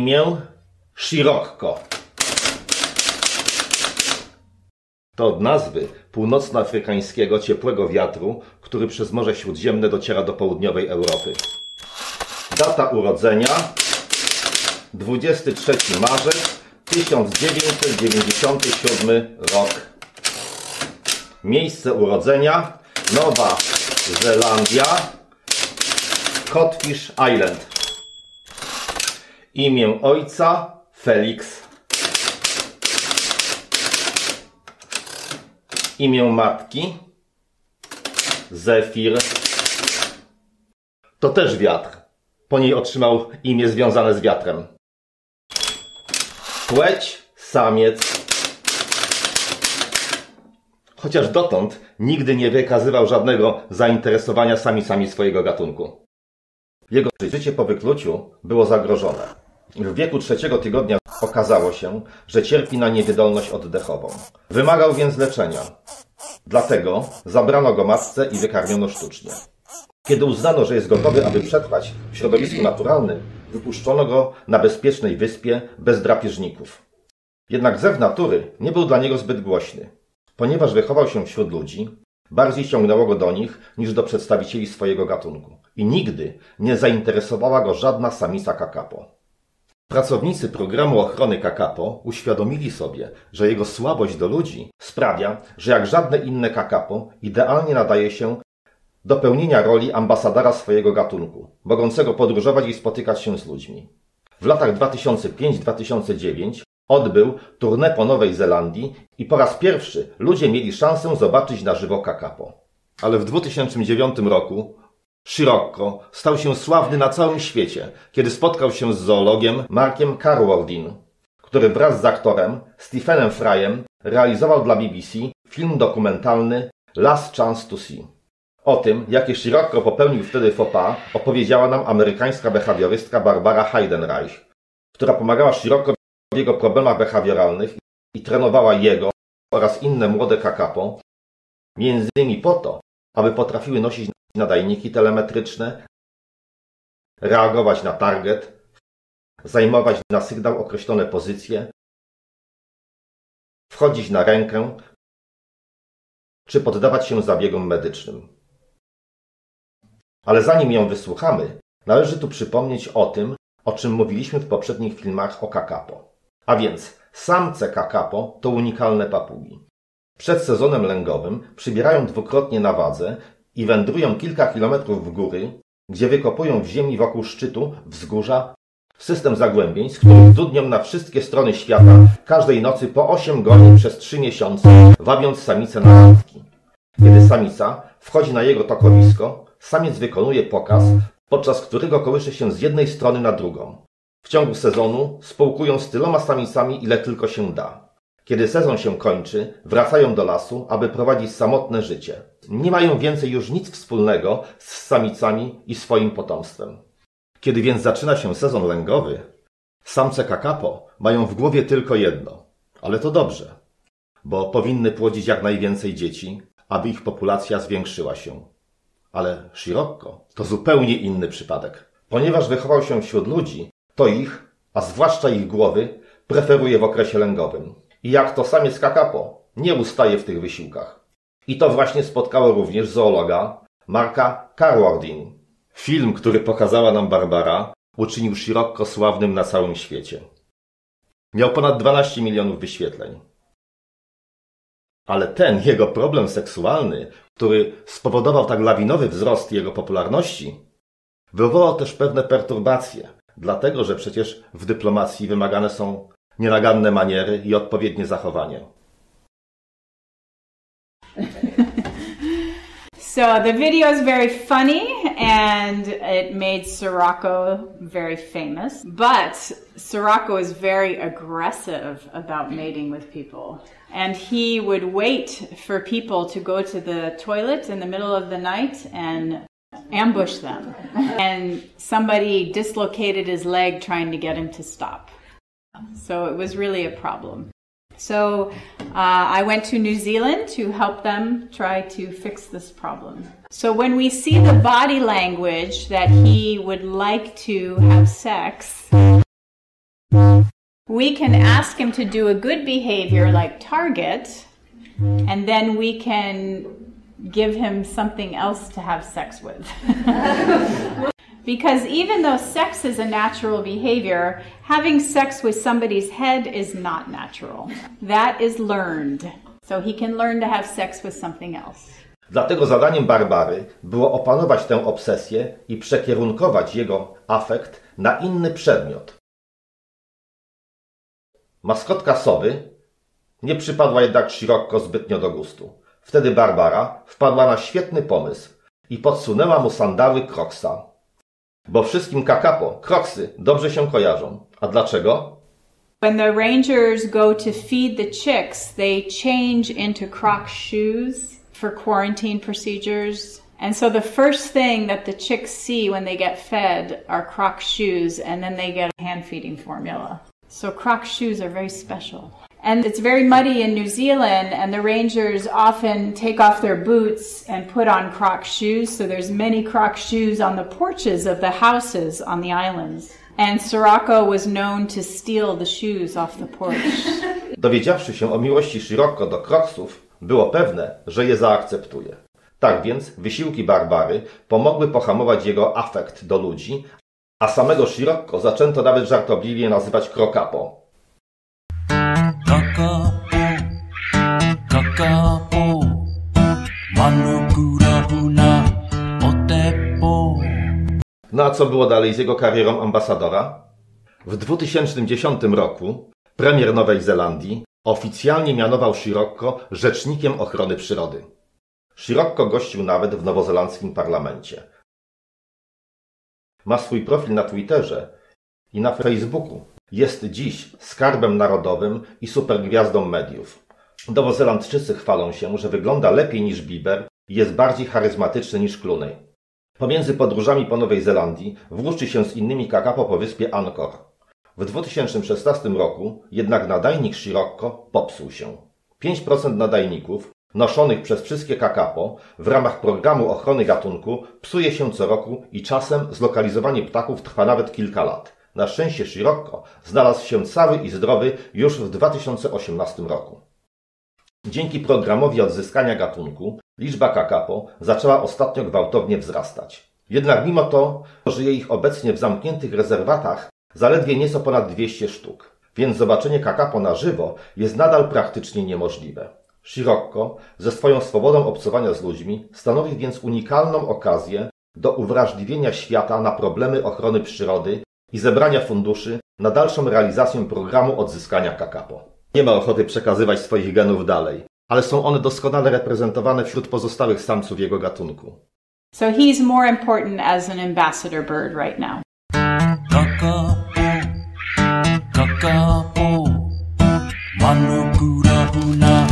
imię Sirocco. To od nazwy północnoafrykańskiego ciepłego wiatru, który przez Morze Śródziemne dociera do południowej Europy. Data urodzenia 23 marzec 1997 rok. Miejsce urodzenia Nowa Zelandia, Codfish Island. Imię ojca Felix. Imię matki Zefir. To też wiatr. Po niej otrzymał imię związane z wiatrem. Płeć samiec. Chociaż dotąd nigdy nie wykazywał żadnego zainteresowania samicami swojego gatunku. Jego życie po wykluciu było zagrożone. W wieku 3. tygodnia okazało się, że cierpi na niewydolność oddechową. Wymagał więc leczenia. Dlatego zabrano go matce i wykarmiono sztucznie. Kiedy uznano, że jest gotowy, aby przetrwać w środowisku naturalnym, wypuszczono go na bezpiecznej wyspie bez drapieżników. Jednak zew natury nie był dla niego zbyt głośny. Ponieważ wychował się wśród ludzi, bardziej ciągnęło go do nich niż do przedstawicieli swojego gatunku. I nigdy nie zainteresowała go żadna samica kakapo. Pracownicy programu ochrony kakapo uświadomili sobie, że jego słabość do ludzi sprawia, że jak żadne inne kakapo idealnie nadaje się do pełnienia roli ambasadora swojego gatunku, mogącego podróżować i spotykać się z ludźmi. W latach 2005-2009 odbył tournée po Nowej Zelandii i po raz pierwszy ludzie mieli szansę zobaczyć na żywo kakapo. Ale w 2009 roku Sirocco stał się sławny na całym świecie, kiedy spotkał się z zoologiem Markiem Carwardine, który wraz z aktorem Stephenem Fryem realizował dla BBC film dokumentalny Last Chance to See. O tym, jakie Sirocco popełnił wtedy faux pas, opowiedziała nam amerykańska behawiorystka Barbara Heidenreich, która pomagała Sirocco w jego problemach behawioralnych i trenowała jego oraz inne młode kakapo, między innymi po to, aby potrafiły nosić nadajniki telemetryczne, reagować na target, zajmować na sygnał określone pozycje, wchodzić na rękę, czy poddawać się zabiegom medycznym. Ale zanim ją wysłuchamy, należy tu przypomnieć o tym, o czym mówiliśmy w poprzednich filmach o kakapo. A więc samce kakapo to unikalne papugi. Przed sezonem lęgowym przybierają dwukrotnie na wadze i wędrują kilka kilometrów w góry, gdzie wykopują w ziemi wokół szczytu wzgórza system zagłębień, z których dudnią na wszystkie strony świata każdej nocy po 8 godzin przez 3 miesiące, wabiąc samicę na randki. Kiedy samica wchodzi na jego tokowisko, samiec wykonuje pokaz, podczas którego kołysze się z jednej strony na drugą. W ciągu sezonu spółkują z tyloma samicami, ile tylko się da. Kiedy sezon się kończy, wracają do lasu, aby prowadzić samotne życie. Nie mają więcej już nic wspólnego z samicami i swoim potomstwem. Kiedy więc zaczyna się sezon lęgowy, samce kakapo mają w głowie tylko jedno. Ale to dobrze, bo powinny płodzić jak najwięcej dzieci, aby ich populacja zwiększyła się. Ale Sirocco to zupełnie inny przypadek. Ponieważ wychował się wśród ludzi, to ich, a zwłaszcza ich głowy, preferuje w okresie lęgowym. I jak to samiec kakapo, nie ustaje w tych wysiłkach. I to właśnie spotkało również zoologa Marka Carwardine. Film, który pokazała nam Barbara, uczynił Sirocco sławnym na całym świecie. Miał ponad 12 milionów wyświetleń. Ale ten jego problem seksualny, który spowodował tak lawinowy wzrost jego popularności, wywołał też pewne perturbacje, dlatego że przecież w dyplomacji wymagane są nienaganne maniery i odpowiednie zachowanie. So the video is very funny and it made Sirocco very famous, but Sirocco is very aggressive about mating with people. And he would wait for people to go to the toilet in the middle of the night and ambush them. And somebody dislocated his leg trying to get him to stop. So it was really a problem. So I went to New Zealand to help them try to fix this problem. So when we see the body language that he would like to have sex, We can ask him to do a good behavior like target, and then we can give him something else to have sex with. Because even though sex is a natural behavior, having sex with somebody's head is not natural. That is learned. So he can learn to have sex with something else. Dlatego zadaniem Barbary było opanować tę obsesję i przekierunkować jego afekt na inny przedmiot. Maskotka sowy nie przypadła jednak Scirocco zbytnio do gustu. Wtedy Barbara wpadła na świetny pomysł i podsunęła mu sandały Crocsa. Bo wszystkim Kakapo Crocsy dobrze się kojarzą. A dlaczego? When the rangers go to feed the chicks, they change into Croc shoes for quarantine procedures. And so the first thing that the chicks see when they get fed are Croc shoes, and then they get a hand-feeding formula. So Croc shoes are very special. And it's very muddy in New Zealand, and the rangers often take off their boots and put on Croc shoes. So there's many Croc shoes on the porches of the houses on the islands. And Scirocco was known to steal the shoes off the porch. Dowiedziawszy się o miłości Scirocco do Crocsów, było pewne, że je zaakceptuje. Tak więc wysiłki Barbary pomogły pohamować jego afekt do ludzi, a samego Scirocco zaczęto nawet żartobliwie nazywać Crocapo. No a co było dalej z jego karierą ambasadora? W 2010 roku premier Nowej Zelandii oficjalnie mianował Scirocco rzecznikiem ochrony przyrody. Scirocco gościł nawet w nowozelandzkim parlamencie. Ma swój profil na Twitterze i na Facebooku. Jest dziś skarbem narodowym i supergwiazdą mediów. Nowozelandczycy chwalą się, że wygląda lepiej niż Bieber i jest bardziej charyzmatyczny niż Clooney. Pomiędzy podróżami po Nowej Zelandii włóczy się z innymi Kakapo po wyspie Angkor. W 2016 roku jednak nadajnik Scirocco popsuł się. 5% nadajników noszonych przez wszystkie Kakapo w ramach programu ochrony gatunku psuje się co roku i czasem zlokalizowanie ptaków trwa nawet kilka lat. Na szczęście Scirocco znalazł się cały i zdrowy już w 2018 roku. Dzięki programowi odzyskania gatunku liczba Kakapo zaczęła ostatnio gwałtownie wzrastać. Jednak mimo to żyje ich obecnie w zamkniętych rezerwatach zaledwie nieco ponad 200 sztuk, więc zobaczenie Kakapo na żywo jest nadal praktycznie niemożliwe. Scirocco ze swoją swobodą obcowania z ludźmi stanowi więc unikalną okazję do uwrażliwienia świata na problemy ochrony przyrody i zebrania funduszy na dalszą realizację programu odzyskania Kakapo. Nie ma ochoty przekazywać swoich genów dalej, ale są one doskonale reprezentowane wśród pozostałych samców jego gatunku. So he's more important as an ambassador bird right now. Kakapo, Manukura Huna.